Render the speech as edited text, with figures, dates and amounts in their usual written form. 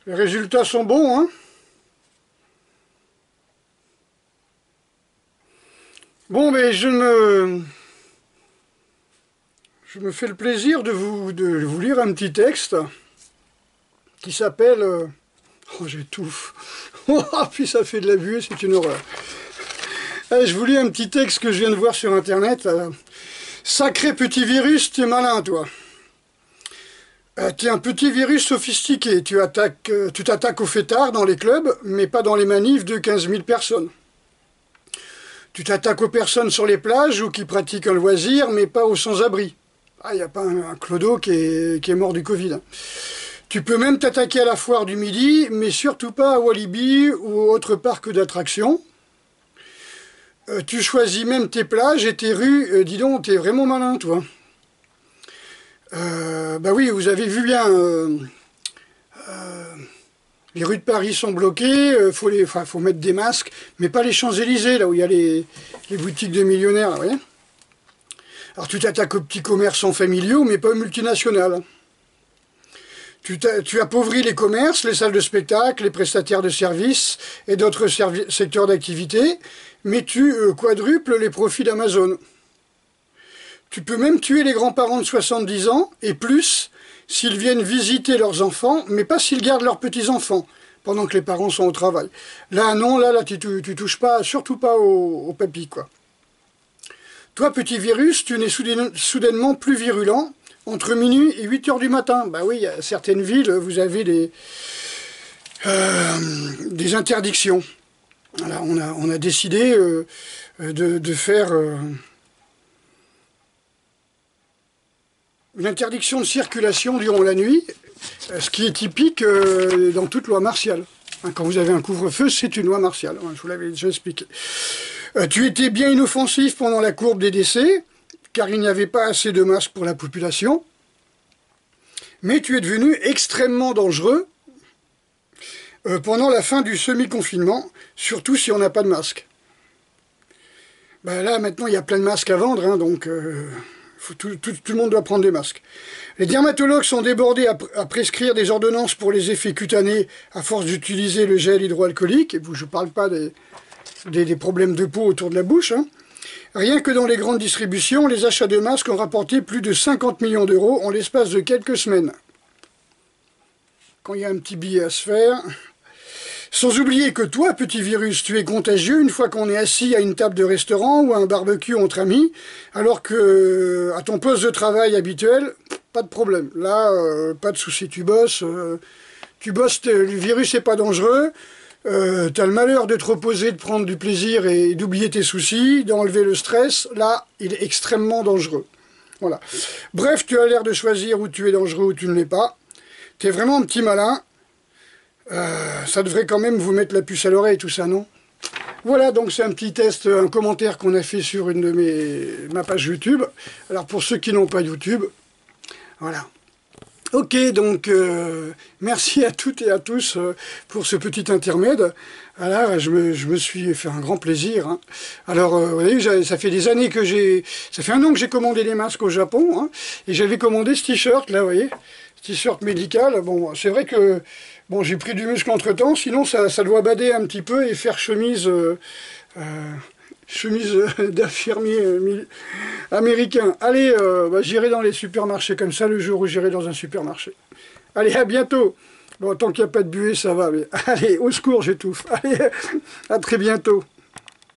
Les résultats sont bons, hein? Bon, mais je me fais le plaisir de vous lire un petit texte qui s'appelle... Oh, j'étouffe. Oh, puis ça fait de la buée, c'est une horreur. Allez, je vous lis un petit texte que je viens de voir sur Internet. Sacré petit virus, t'es malin, toi. T'es un petit virus sophistiqué. Tu t'attaques aux fêtards dans les clubs, mais pas dans les manifs de 15 000 personnes. Tu t'attaques aux personnes sur les plages ou qui pratiquent un loisir, mais pas aux sans-abri. Ah, il n'y a pas un clodo qui est mort du Covid. Tu peux même t'attaquer à la foire du Midi, mais surtout pas à Walibi ou autre parc d'attractions. Tu choisis même tes plages et tes rues. Dis donc, t'es vraiment malin, toi. Bah oui, vous avez vu bien... les rues de Paris sont bloquées, faut mettre des masques, mais pas les Champs-Élysées, là où il y a les boutiques de millionnaires, là, vous voyez. Alors tu t'attaques aux petits commerçants familiaux, mais pas aux multinationales. Tu appauvris les commerces, les salles de spectacle, les prestataires de services et d'autres secteurs d'activité, mais tu quadruples les profits d'Amazon. Tu peux même tuer les grands-parents de 70 ans, et plus, s'ils viennent visiter leurs enfants, mais pas s'ils gardent leurs petits-enfants, pendant que les parents sont au travail. Là, non, là, tu touches pas, surtout pas au papy, quoi. Toi, petit virus, tu n'es soudainement plus virulent entre minuit et 8 h du matin. Bah oui, il y a certaines villes, vous avez des interdictions. Voilà, on a décidé de faire une interdiction de circulation durant la nuit, ce qui est typique dans toute loi martiale. Quand vous avez un couvre-feu, c'est une loi martiale. Je vous l'avais déjà expliqué. Tu étais bien inoffensif pendant la courbe des décès, car il n'y avait pas assez de masques pour la population. Mais tu es devenu extrêmement dangereux pendant la fin du semi-confinement, surtout si on n'a pas de masque. Ben là, maintenant, il y a plein de masques à vendre, hein, donc tout le monde doit prendre des masques. Les dermatologues sont débordés à prescrire des ordonnances pour les effets cutanés à force d'utiliser le gel hydroalcoolique. Et je ne parle pas des problèmes de peau autour de la bouche. Hein. Rien que dans les grandes distributions, les achats de masques ont rapporté plus de 50 millions d'euros en l'espace de quelques semaines. Quand il y a un petit billet à se faire... Sans oublier que toi, petit virus, tu es contagieux une fois qu'on est assis à une table de restaurant ou à un barbecue entre amis, alors que à ton poste de travail habituel, pas de problème. Là, pas de souci, tu bosses, le virus n'est pas dangereux, tu as le malheur de te reposer, de prendre du plaisir et d'oublier tes soucis, d'enlever le stress, là, il est extrêmement dangereux. Voilà. Bref, tu as l'air de choisir où tu es dangereux ou tu ne l'es pas. Tu es vraiment un petit malin. Ça devrait quand même vous mettre la puce à l'oreille, tout ça, non? Voilà, donc c'est un petit test, un commentaire qu'on a fait sur une de ma page YouTube. Alors pour ceux qui n'ont pas YouTube, voilà. Ok, donc merci à toutes et à tous pour ce petit intermède. Voilà, je me suis fait un grand plaisir. Hein. Alors, vous voyez, ça fait des années que ça fait 1 an que j'ai commandé des masques au Japon, hein, et j'avais commandé ce t-shirt, là, vous voyez, ce t-shirt médical. Bon, c'est vrai que bon, j'ai pris du muscle entre-temps, sinon ça doit bader un petit peu et faire chemise d'infirmier américain. Allez, j'irai dans les supermarchés comme ça le jour où j'irai dans un supermarché. Allez, à bientôt. Bon, tant qu'il n'y a pas de buée, ça va. Mais allez, au secours, j'étouffe. Allez, à très bientôt.